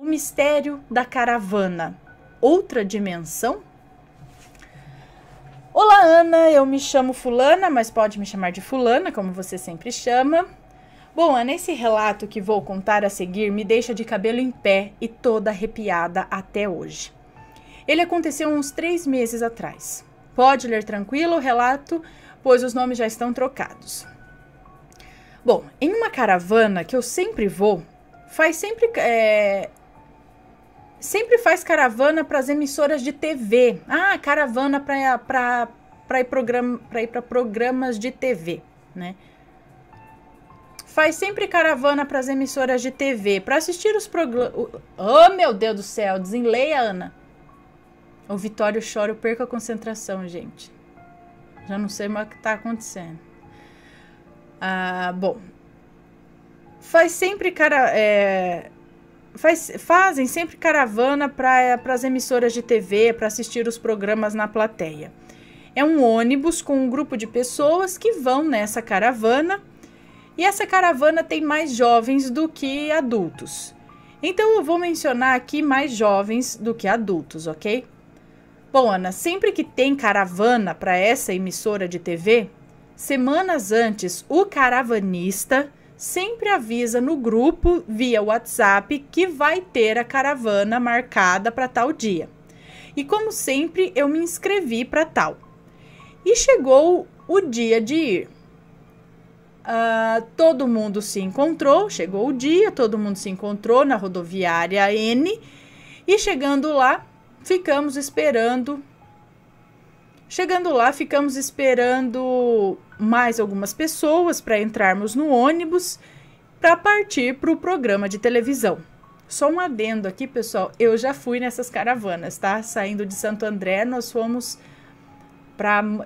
O mistério da caravana. Outra dimensão? Olá, Ana, eu me chamo Fulana, mas pode me chamar de Fulana, como você sempre chama. Bom, Ana, esse relato que vou contar a seguir me deixa de cabelo em pé e toda arrepiada até hoje. Ele aconteceu uns 3 meses atrás. Pode ler tranquilo o relato, pois os nomes já estão trocados. Bom, em uma caravana que eu sempre vou, sempre faz caravana para as emissoras de TV. Ah, caravana para ir para programas de TV, né? Faz sempre caravana para as emissoras de TV para assistir os programas. Oh, meu Deus do céu, desenleia, Ana. O Vitório chora, eu perco a concentração, gente. Já não sei mais o que está acontecendo. Bom, fazem sempre caravana para as emissoras de TV para assistir os programas na plateia. É um ônibus com um grupo de pessoas que vão nessa caravana, e essa caravana tem mais jovens do que adultos. Então eu vou mencionar aqui mais jovens do que adultos, ok? Bom, Ana, sempre que tem caravana para essa emissora de TV, semanas antes o caravanista sempre avisa no grupo via WhatsApp que vai ter a caravana marcada para tal dia. E como sempre, eu me inscrevi para tal. E chegou o dia de ir. Todo mundo se encontrou, chegou o dia, todo mundo se encontrou na rodoviária N e chegando lá, ficamos esperando mais algumas pessoas para entrarmos no ônibus para partir para o programa de televisão. Só um adendo aqui, pessoal, eu já fui nessas caravanas, tá? Saindo de Santo André,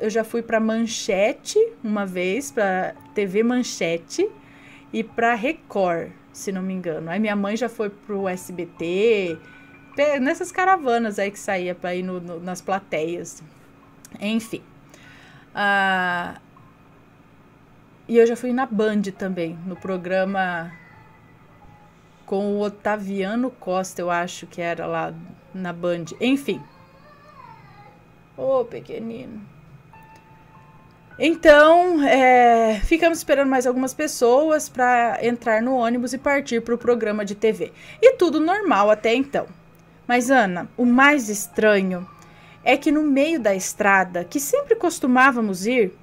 eu já fui para Manchete uma vez, para TV Manchete e para Record, se não me engano. Aí minha mãe já foi pro SBT, nessas caravanas aí que saía para ir nas plateias. Enfim. E eu já fui na Band também, no programa com o Otaviano Costa, eu acho que era lá na Band. Enfim. Ô, pequenino. Então, ficamos esperando mais algumas pessoas para entrar no ônibus e partir para o programa de TV. E tudo normal até então. Mas, Ana, o mais estranho é que no meio da estrada, que sempre costumávamos ir,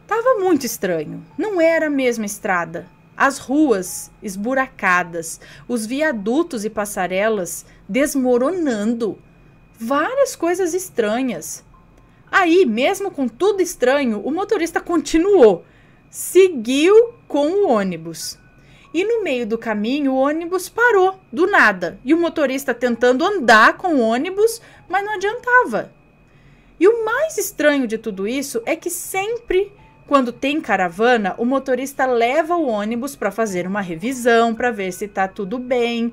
estava muito estranho. Não era a mesma estrada. As ruas esburacadas, os viadutos e passarelas desmoronando. Várias coisas estranhas. Aí, mesmo com tudo estranho, o motorista continuou. Seguiu com o ônibus. E no meio do caminho, o ônibus parou, do nada. E o motorista tentando andar com o ônibus, mas não adiantava. E o mais estranho de tudo isso é que sempre, quando tem caravana, o motorista leva o ônibus para fazer uma revisão, para ver se está tudo bem,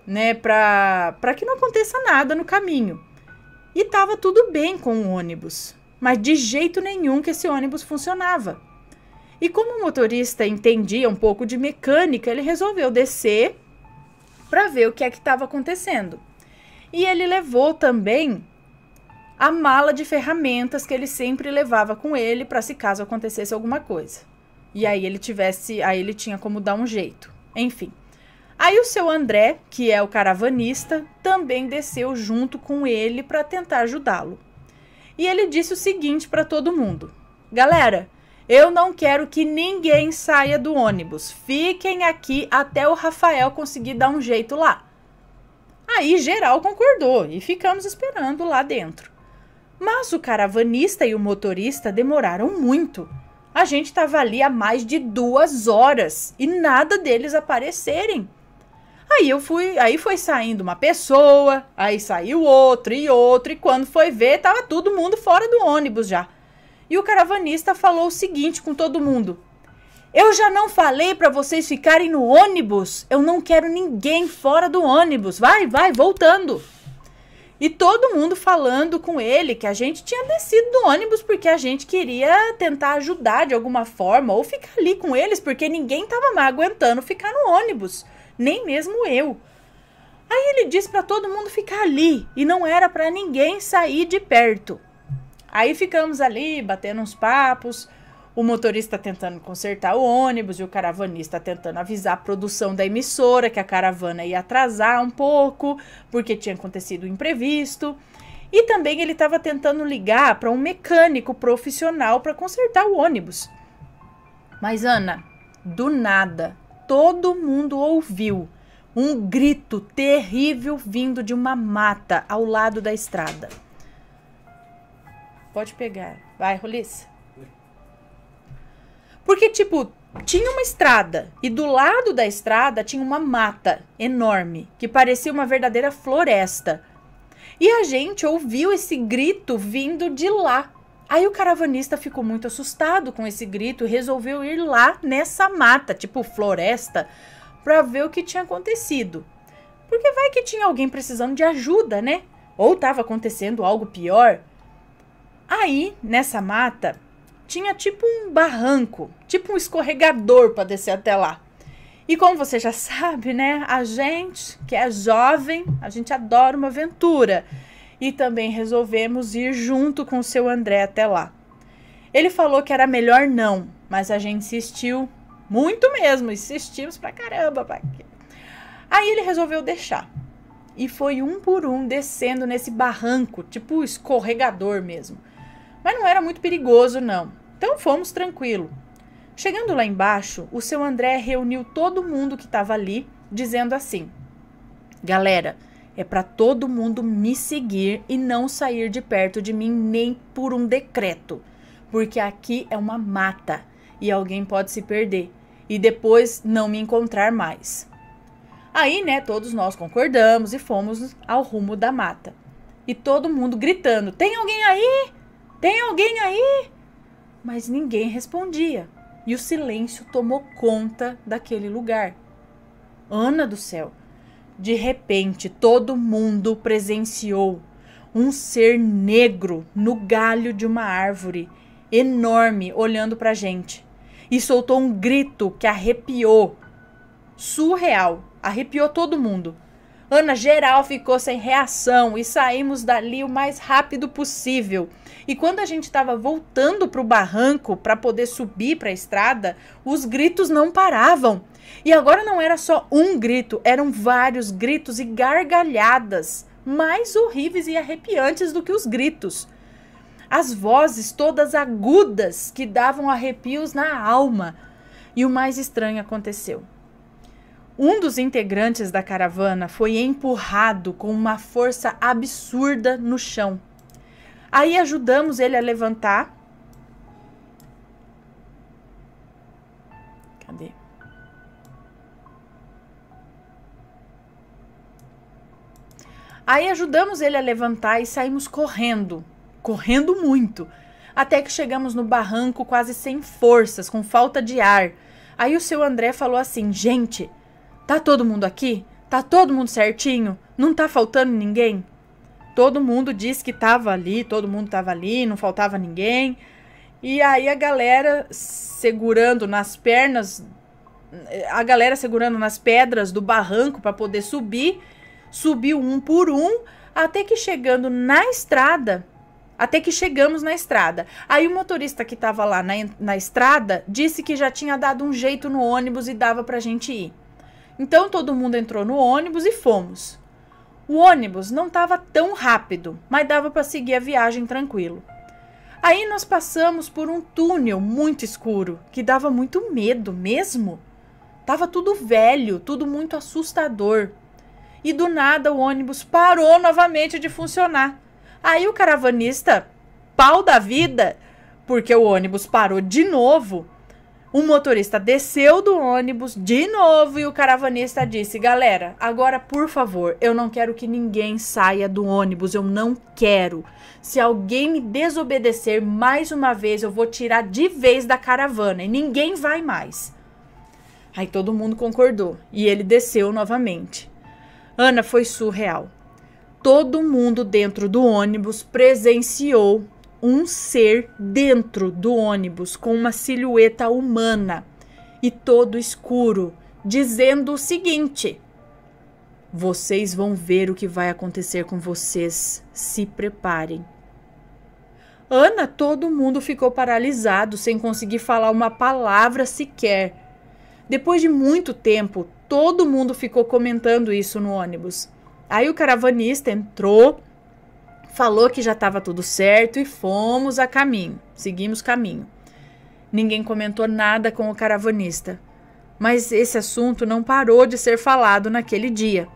né? Para que não aconteça nada no caminho. E estava tudo bem com o ônibus, mas de jeito nenhum que esse ônibus funcionava. E como o motorista entendia um pouco de mecânica, ele resolveu descer para ver o que é que estava acontecendo. E ele levou também a mala de ferramentas que ele sempre levava com ele para se caso acontecesse alguma coisa. E aí ele tinha como dar um jeito. Enfim. Aí o seu André, que é o caravanista, também desceu junto com ele para tentar ajudá-lo. E ele disse o seguinte para todo mundo: galera, eu não quero que ninguém saia do ônibus. Fiquem aqui até o Rafael conseguir dar um jeito lá. Aí geral concordou e ficamos esperando lá dentro. Mas o caravanista e o motorista demoraram muito. A gente estava ali há mais de 2 horas e nada deles aparecerem. Aí foi saindo uma pessoa, aí saiu outro, e quando foi ver, tava todo mundo fora do ônibus já. E o caravanista falou o seguinte com todo mundo: eu já não falei para vocês ficarem no ônibus? Eu não quero ninguém fora do ônibus. Vai, voltando. E todo mundo falando com ele que a gente tinha descido do ônibus porque a gente queria tentar ajudar de alguma forma ou ficar ali com eles porque ninguém tava mais aguentando ficar no ônibus, nem mesmo eu. Aí ele disse para todo mundo ficar ali e não era para ninguém sair de perto. Aí ficamos ali batendo uns papos, o motorista tentando consertar o ônibus e o caravanista tentando avisar a produção da emissora que a caravana ia atrasar um pouco porque tinha acontecido um imprevisto. E também ele estava tentando ligar para um mecânico profissional para consertar o ônibus. Mas, Ana, do nada, todo mundo ouviu um grito terrível vindo de uma mata ao lado da estrada. Pode pegar. Vai, Roliça. Porque, tipo, tinha uma estrada e do lado da estrada tinha uma mata enorme que parecia uma verdadeira floresta. E a gente ouviu esse grito vindo de lá. Aí o caravanista ficou muito assustado com esse grito e resolveu ir lá nessa mata, tipo floresta, para ver o que tinha acontecido. Porque vai que tinha alguém precisando de ajuda, né? Ou estava acontecendo algo pior. Aí, nessa mata, tinha tipo um barranco, tipo um escorregador para descer até lá. E como você já sabe, né? A gente que é jovem, a gente adora uma aventura. E também resolvemos ir junto com o seu André até lá. Ele falou que era melhor não, mas a gente insistiu muito mesmo, insistimos pra caramba. Aí ele resolveu deixar. E foi um por um descendo nesse barranco, tipo escorregador mesmo. Mas não era muito perigoso não, então fomos tranquilo. Chegando lá embaixo, o seu André reuniu todo mundo que estava ali, dizendo assim: galera, é para todo mundo me seguir e não sair de perto de mim nem por um decreto, porque aqui é uma mata e alguém pode se perder e depois não me encontrar mais. Aí, né, todos nós concordamos e fomos ao rumo da mata. E todo mundo gritando: tem alguém aí? Tem alguém aí? Mas ninguém respondia. E o silêncio tomou conta daquele lugar. Ana do céu! De repente, todo mundo presenciou um ser negro no galho de uma árvore, enorme, olhando pra gente. E soltou um grito que arrepiou. Surreal. Arrepiou todo mundo. Ana, geral ficou sem reação e saímos dali o mais rápido possível. E quando a gente estava voltando para o barranco para poder subir para a estrada, os gritos não paravam. E agora não era só um grito, eram vários gritos e gargalhadas, mais horríveis e arrepiantes do que os gritos. As vozes todas agudas que davam arrepios na alma. E o mais estranho aconteceu. Um dos integrantes da caravana foi empurrado com uma força absurda no chão. Aí ajudamos ele a levantar. Cadê? Aí ajudamos ele a levantar e saímos correndo. Correndo muito. Até que chegamos no barranco quase sem forças, com falta de ar. Aí o seu André falou assim: gente, tá todo mundo aqui? Tá todo mundo certinho? Não tá faltando ninguém? Todo mundo disse que tava ali, todo mundo tava ali, não faltava ninguém. E aí a galera segurando nas pernas, segurando nas pedras do barranco para poder subir, subiu um por um, até que chegamos na estrada. Aí o motorista que tava lá na estrada disse que já tinha dado um jeito no ônibus e dava pra gente ir. Então todo mundo entrou no ônibus e fomos. O ônibus não estava tão rápido, mas dava para seguir a viagem tranquilo. Aí nós passamos por um túnel muito escuro, que dava muito medo mesmo. Tava tudo velho, tudo muito assustador. E do nada o ônibus parou novamente de funcionar. Aí o caravanista, pau da vida, porque o ônibus parou de novo. O motorista desceu do ônibus de novo e o caravanista disse: galera, agora por favor, eu não quero que ninguém saia do ônibus, eu não quero. Se alguém me desobedecer mais uma vez, eu vou tirar de vez da caravana e ninguém vai mais. Aí todo mundo concordou e ele desceu novamente. Ana, foi surreal. Todo mundo dentro do ônibus presenciou um ser dentro do ônibus com uma silhueta humana e todo escuro, dizendo o seguinte: Vocês vão ver o que vai acontecer com vocês. Se preparem. Ana, todo mundo ficou paralisado, sem conseguir falar uma palavra sequer. Depois de muito tempo, todo mundo ficou comentando isso no ônibus. Aí o caravanista entrou, falou que já estava tudo certo e fomos a caminho. Seguimos caminho. Ninguém comentou nada com o caravanista. Mas esse assunto não parou de ser falado naquele dia.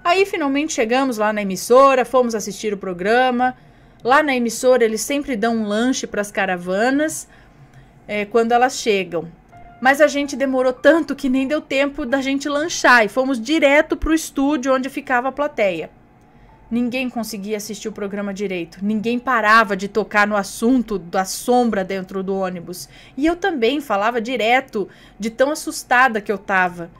Aí finalmente chegamos lá na emissora, fomos assistir o programa. Lá na emissora eles sempre dão um lanche para as caravanas quando elas chegam. Mas a gente demorou tanto que nem deu tempo da gente lanchar e fomos direto para o estúdio onde ficava a plateia. Ninguém conseguia assistir o programa direito. Ninguém parava de tocar no assunto da sombra dentro do ônibus. E eu também falava direto, de tão assustada que eu tava.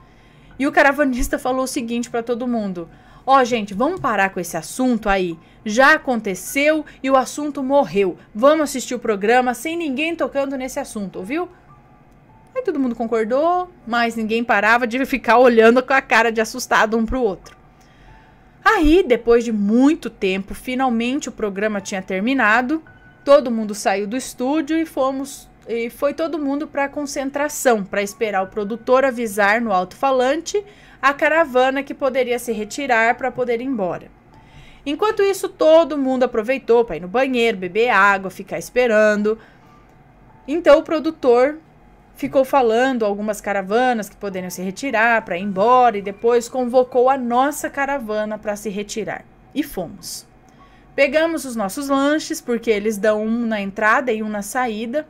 E o caravanista falou o seguinte para todo mundo. Ó, gente, vamos parar com esse assunto aí. Já aconteceu e o assunto morreu. Vamos assistir o programa sem ninguém tocando nesse assunto, ouviu? Aí todo mundo concordou, mas ninguém parava de ficar olhando com a cara de assustado um pro outro. Aí, depois de muito tempo, finalmente o programa tinha terminado, todo mundo saiu do estúdio e foi todo mundo para a concentração, para esperar o produtor avisar no alto-falante a caravana que poderia se retirar para poder ir embora. Enquanto isso, todo mundo aproveitou para ir no banheiro, beber água, ficar esperando. Então o produtor ficou falando algumas caravanas que poderiam se retirar para ir embora e depois convocou a nossa caravana para se retirar. E fomos. Pegamos os nossos lanches, porque eles dão um na entrada e um na saída.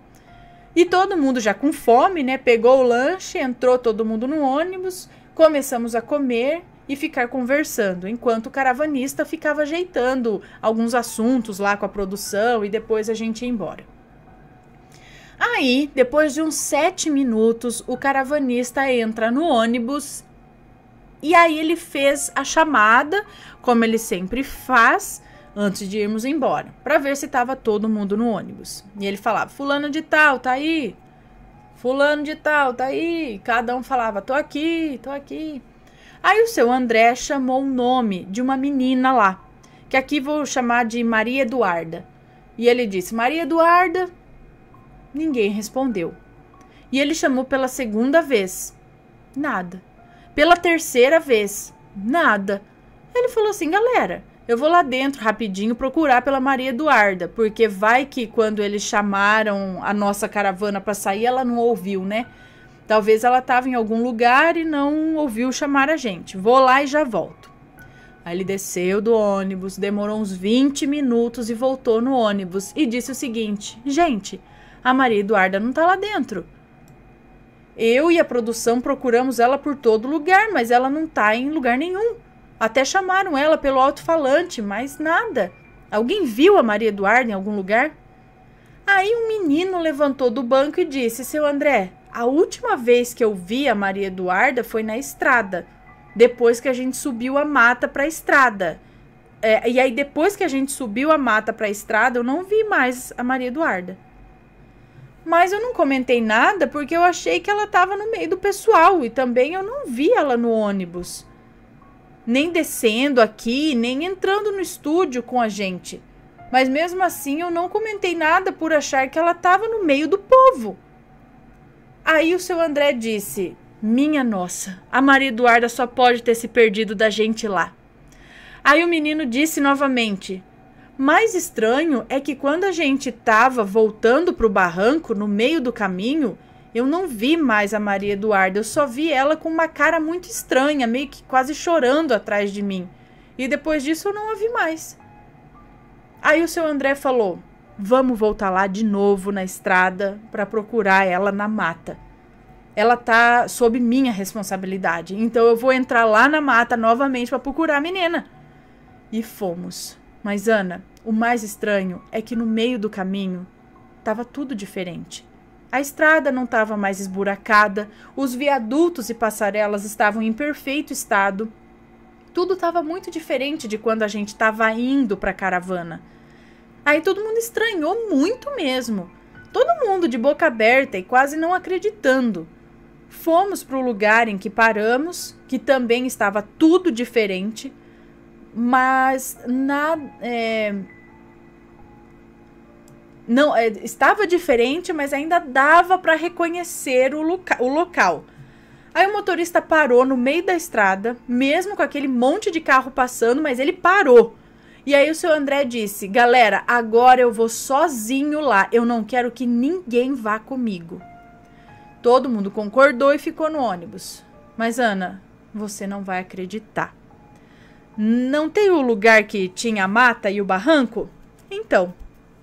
E todo mundo já com fome, né? Pegou o lanche, entrou todo mundo no ônibus, começamos a comer e ficar conversando, enquanto o caravanista ficava ajeitando alguns assuntos lá com a produção e depois a gente ia embora. Aí, depois de uns 7 minutos, o caravanista entra no ônibus e aí ele fez a chamada, como ele sempre faz, antes de irmos embora, para ver se estava todo mundo no ônibus. E ele falava, fulano de tal, tá aí? Fulano de tal, tá aí? Cada um falava, tô aqui, tô aqui. Aí o seu André chamou o nome de uma menina lá, que aqui vou chamar de Maria Eduarda. E ele disse, Maria Eduarda... Ninguém respondeu. E ele chamou pela segunda vez. Nada. Pela terceira vez. Nada. Ele falou assim, galera, eu vou lá dentro rapidinho procurar pela Maria Eduarda, porque vai que quando eles chamaram a nossa caravana para sair, ela não ouviu, né? Talvez ela estava em algum lugar e não ouviu chamar a gente. Vou lá e já volto. Aí ele desceu do ônibus, demorou uns 20 minutos e voltou no ônibus e disse o seguinte, gente... A Maria Eduarda não tá lá dentro. Eu e a produção procuramos ela por todo lugar, mas ela não tá em lugar nenhum. Até chamaram ela pelo alto-falante, mas nada. Alguém viu a Maria Eduarda em algum lugar? Aí um menino levantou do banco e disse, seu André, a última vez que eu vi a Maria Eduarda foi na estrada, depois que a gente subiu a mata para a estrada. E aí depois que a gente subiu a mata para a estrada, eu não vi mais a Maria Eduarda. Mas eu não comentei nada porque eu achei que ela estava no meio do pessoal e também eu não vi ela no ônibus. Nem descendo aqui, nem entrando no estúdio com a gente. Mas mesmo assim eu não comentei nada por achar que ela estava no meio do povo. Aí o seu André disse, minha nossa, a Maria Eduarda só pode ter se perdido da gente lá. Aí o menino disse novamente... Mais estranho é que quando a gente estava voltando para o barranco, no meio do caminho, eu não vi mais a Maria Eduarda. Eu só vi ela com uma cara muito estranha, meio que quase chorando atrás de mim. E depois disso eu não a vi mais. Aí o seu André falou, vamos voltar lá de novo na estrada para procurar ela na mata. Ela tá sob minha responsabilidade, então eu vou entrar lá na mata novamente para procurar a menina. E fomos. Mas, Ana, o mais estranho é que no meio do caminho estava tudo diferente. A estrada não estava mais esburacada, os viadutos e passarelas estavam em perfeito estado. Tudo estava muito diferente de quando a gente estava indo para a caravana. Aí todo mundo estranhou muito mesmo. Todo mundo de boca aberta e quase não acreditando. Fomos para o lugar em que paramos, que também estava tudo diferente, mas estava diferente, mas ainda dava para reconhecer o local. Aí o motorista parou no meio da estrada, mesmo com aquele monte de carro passando, mas ele parou. E aí o seu André disse: galera, agora eu vou sozinho lá, eu não quero que ninguém vá comigo. Todo mundo concordou e ficou no ônibus. Mas Ana, você não vai acreditar. Não tem o lugar que tinha a mata e o barranco? Então,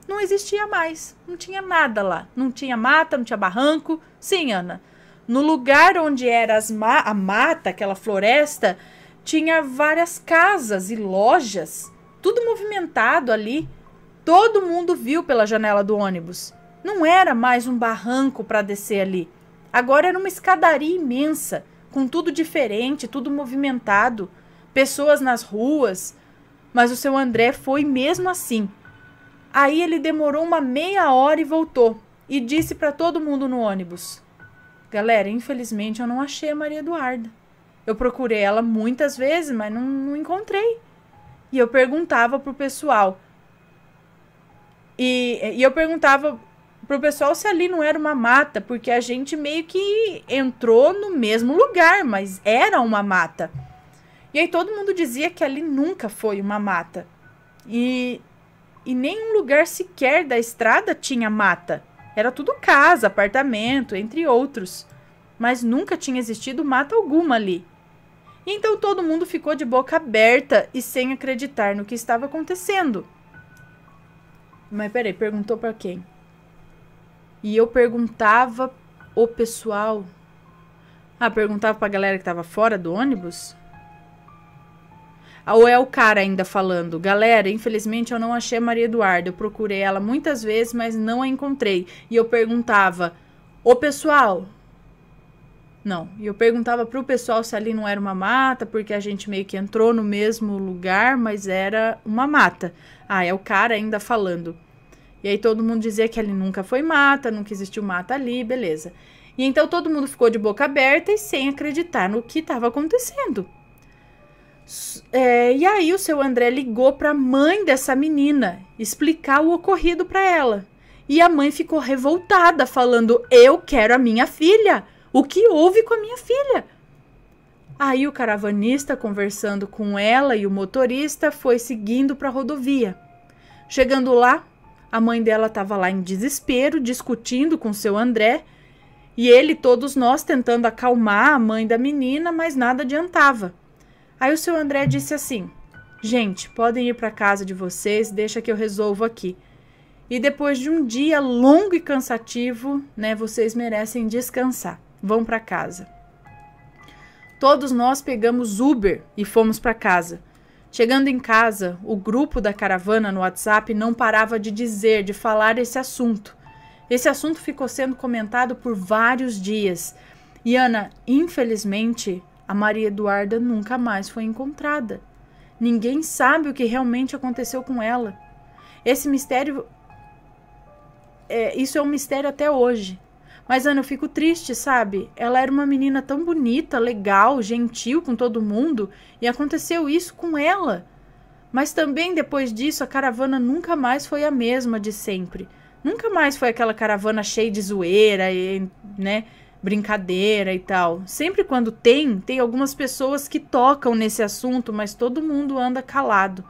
não existia mais, não tinha nada lá. Não tinha mata, não tinha barranco. Sim, Ana. No lugar onde era a mata, aquela floresta, tinha várias casas e lojas, tudo movimentado ali. Todo mundo viu pela janela do ônibus. Não era mais um barranco para descer ali. Agora era uma escadaria imensa, com tudo diferente, tudo movimentado, pessoas nas ruas. Mas o seu André foi mesmo assim. Aí ele demorou uma meia hora e voltou. E disse para todo mundo no ônibus: galera, infelizmente eu não achei a Maria Eduarda. Eu procurei ela muitas vezes, mas não encontrei. E eu perguntava pro pessoal. E eu perguntava pro pessoal se ali não era uma mata, porque a gente meio que entrou no mesmo lugar, mas era uma mata. E aí todo mundo dizia que ali nunca foi uma mata. E nenhum lugar sequer da estrada tinha mata. Era tudo casa, apartamento, entre outros. Mas nunca tinha existido mata alguma ali. E então todo mundo ficou de boca aberta e sem acreditar no que estava acontecendo. Mas peraí, perguntou para quem? E eu perguntava o pessoal. Perguntava pra galera que tava fora do ônibus? Ou é o cara ainda falando: galera, infelizmente eu não achei a Maria Eduarda. Eu procurei ela muitas vezes, mas não a encontrei. E eu perguntava: ô pessoal. Não, e eu perguntava pro pessoal se ali não era uma mata, porque a gente meio que entrou no mesmo lugar, mas era uma mata. É o cara ainda falando. E aí todo mundo dizia que ali nunca foi mata, nunca existiu mata ali, beleza. E então todo mundo ficou de boca aberta e sem acreditar no que estava acontecendo. E aí o seu André ligou para a mãe dessa menina explicar o ocorrido para ela. E a mãe ficou revoltada, falando: eu quero a minha filha. O que houve com a minha filha? Aí o caravanista, conversando com ela e o motorista, foi seguindo para a rodovia. Chegando lá, a mãe dela estava lá em desespero, discutindo com seu André. E ele, todos nós, tentando acalmar a mãe da menina, mas nada adiantava. Aí o seu André disse assim: gente, podem ir para casa de vocês, deixa que eu resolvo aqui. E depois de um dia longo e cansativo, né, vocês merecem descansar. Vão para casa. Todos nós pegamos Uber e fomos para casa. Chegando em casa, o grupo da caravana no WhatsApp não parava de falar esse assunto. Esse assunto ficou sendo comentado por vários dias. E Ana, infelizmente, a Maria Eduarda nunca mais foi encontrada. Ninguém sabe o que realmente aconteceu com ela. Esse mistério... isso é um mistério até hoje. Mas, Ana, eu fico triste, sabe? Ela era uma menina tão bonita, legal, gentil com todo mundo. E aconteceu isso com ela. Mas também, depois disso, a caravana nunca mais foi a mesma de sempre. Nunca mais foi aquela caravana cheia de zoeira e, né, brincadeira e tal. Sempre quando tem algumas pessoas que tocam nesse assunto, mas todo mundo anda calado.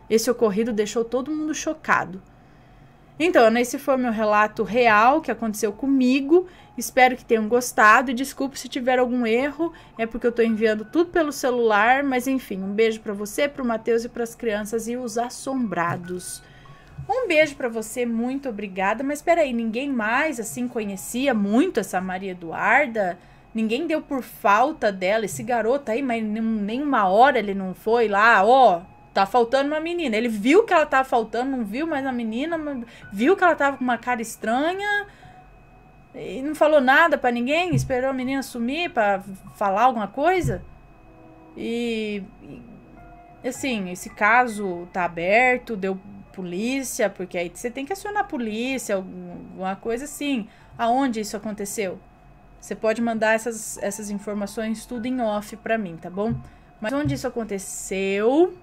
Esse ocorrido deixou todo mundo chocado. Então, esse foi o meu relato real que aconteceu comigo. Espero que tenham gostado e desculpe se tiver algum erro, é porque eu estou enviando tudo pelo celular, mas enfim, um beijo para você, para o Matheus e para as crianças e os assombrados. Um beijo para você, muito obrigada. Mas espera aí, ninguém mais assim conhecia muito essa Maria Eduarda? Ninguém deu por falta dela, esse garoto aí, mas nem uma hora ele não foi lá, tá faltando uma menina. Ele viu que ela tava faltando, não viu mais a menina, viu que ela tava com uma cara estranha e não falou nada pra ninguém, esperou a menina sumir pra falar alguma coisa. E assim, esse caso tá aberto, deu polícia, porque aí você tem que acionar a polícia, alguma coisa assim. Aonde isso aconteceu? Você pode mandar essas informações tudo em off pra mim, tá bom? Mas onde isso aconteceu?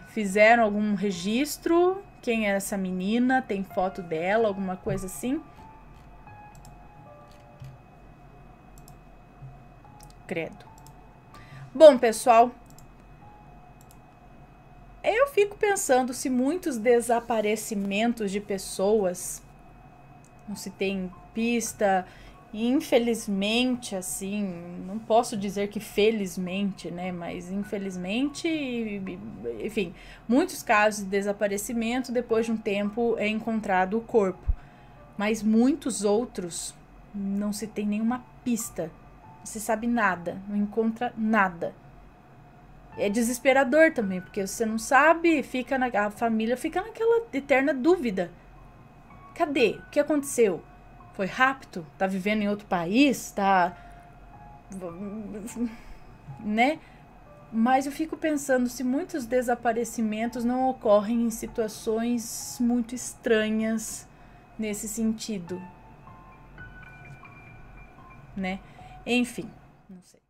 Fizeram algum registro? Quem é essa menina? Tem foto dela? Alguma coisa assim? Credo. Bom, pessoal, eu fico pensando se muitos desaparecimentos de pessoas, não se tem pista, infelizmente, assim, não posso dizer que felizmente, né, mas infelizmente, enfim, muitos casos de desaparecimento, depois de um tempo é encontrado o corpo, mas muitos outros não se tem nenhuma pista, não se sabe nada, não encontra nada. É desesperador também, porque você não sabe, a família fica naquela eterna dúvida. Cadê? O que aconteceu? Foi rapto? Tá vivendo em outro país? Tá... né? Mas eu fico pensando se muitos desaparecimentos não ocorrem em situações muito estranhas nesse sentido, né? Enfim, não sei.